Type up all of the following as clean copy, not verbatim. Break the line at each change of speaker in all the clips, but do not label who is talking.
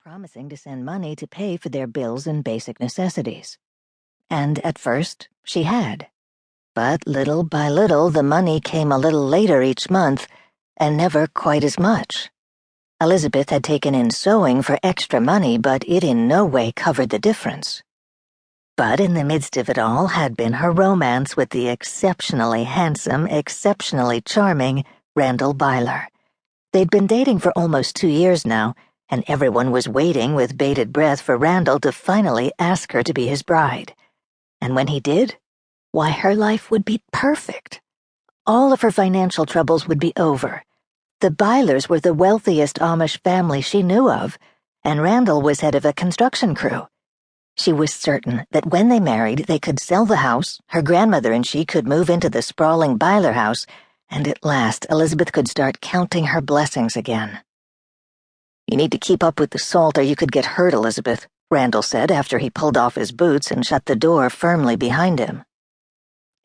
promising to send money to pay for their bills and basic necessities. And at first, she had. But little by little, the money came a little later each month, and never quite as much. Elizabeth had taken in sewing for extra money, but it in no way covered the difference. But in the midst of it all had been her romance with the exceptionally handsome, exceptionally charming Randall Beiler. They'd been dating for almost 2 years now, and everyone was waiting with bated breath for Randall to finally ask her to be his bride. And when he did, why, her life would be perfect. All of her financial troubles would be over. The Beilers were the wealthiest Amish family she knew of, and Randall was head of a construction crew. She was certain that when they married, they could sell the house, her grandmother and she could move into the sprawling Beiler house, and at last Elizabeth could start counting her blessings again. "You need to keep up with the salt or you could get hurt, Elizabeth," Randall said after he pulled off his boots and shut the door firmly behind him.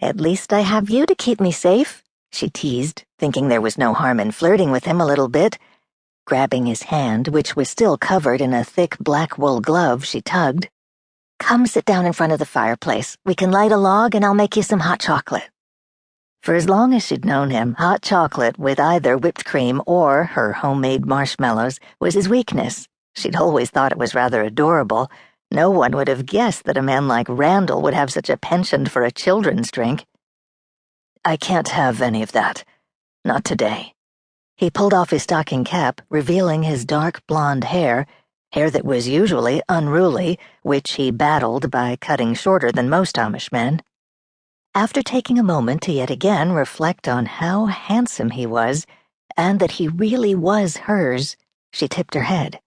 "At least I have you to keep me safe," she teased, thinking there was no harm in flirting with him a little bit. Grabbing his hand, which was still covered in a thick black wool glove, she tugged. "Come sit down in front of the fireplace. We can light a log and I'll make you some hot chocolate." For as long as she'd known him, hot chocolate with either whipped cream or her homemade marshmallows was his weakness. She'd always thought it was rather adorable. No one would have guessed that a man like Randall would have such a penchant for a children's drink. "I can't have any of that. Not today." He pulled off his stocking cap, revealing his dark blonde hair that was usually unruly, which he battled by cutting shorter than most Amish men. After taking a moment to yet again reflect on how handsome he was, and that he really was hers, she tipped her head.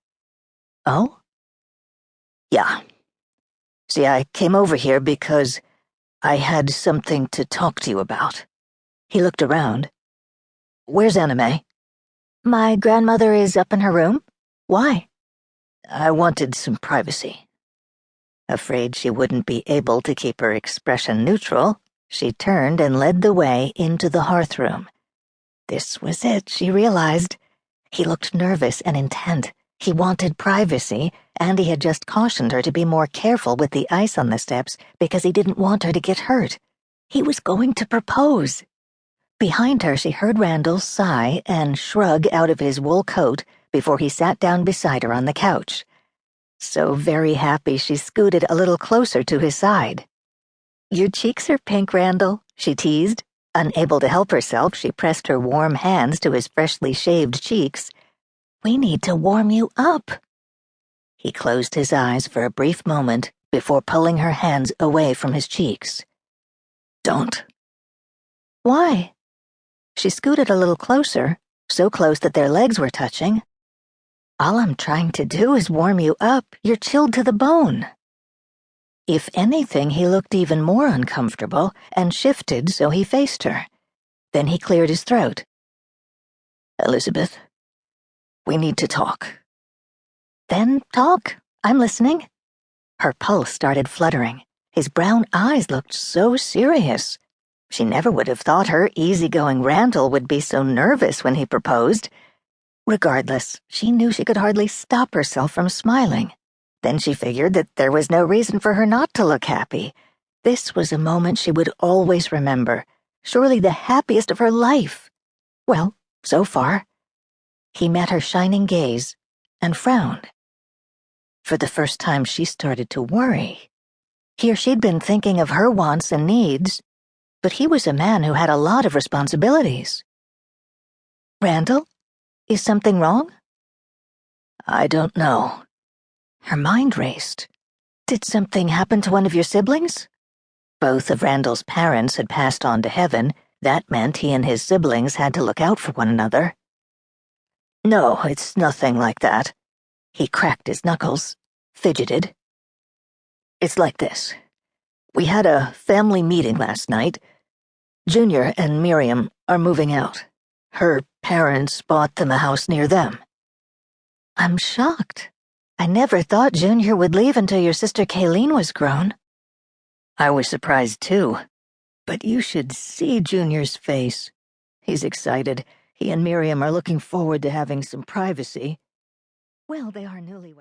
"Oh?" "Yeah. See, I came over here because I had something to talk to you about." He looked around. "Where's Anna May?" "My grandmother is up in her room. Why?" "I wanted some privacy." Afraid she wouldn't be able to keep her expression neutral, she turned and led the way into the hearthroom. This was it, she realized. He looked nervous and intent. He wanted privacy, and he had just cautioned her to be more careful with the ice on the steps because he didn't want her to get hurt. He was going to propose. Behind her, she heard Randall sigh and shrug out of his wool coat before he sat down beside her on the couch. So very happy, she scooted a little closer to his side. "Your cheeks are pink, Randall," she teased. Unable to help herself, she pressed her warm hands to his freshly shaved cheeks. "We need to warm you up." He closed his eyes for a brief moment before pulling her hands away from his cheeks. "Don't." "Why?" She scooted a little closer, so close that their legs were touching. "All I'm trying to do is warm you up. You're chilled to the bone." If anything, he looked even more uncomfortable and shifted so he faced her. Then he cleared his throat. "Elizabeth, we need to talk." "Then talk. I'm listening." Her pulse started fluttering. His brown eyes looked so serious. She never would have thought her easygoing Randall would be so nervous when he proposed. Regardless, she knew she could hardly stop herself from smiling. Then she figured that there was no reason for her not to look happy. This was a moment she would always remember, surely the happiest of her life. Well, so far. He met her shining gaze and frowned. For the first time, she started to worry. Here she'd been thinking of her wants and needs, but he was a man who had a lot of responsibilities. "Randall, is something wrong?" "I don't know." Her mind raced. Did something happen to one of your siblings? Both of Randall's parents had passed on to heaven. That meant he and his siblings had to look out for one another. "No, it's nothing like that." He cracked his knuckles, fidgeted. "It's like this. We had a family meeting last night. Junior and Miriam are moving out. Her parents bought them a house near them." "I'm shocked. I never thought Junior would leave until your sister Kayleen was grown." "I was surprised too. But you should see Junior's face. He's excited. He and Miriam are looking forward to having some privacy." "Well, they are newlyweds."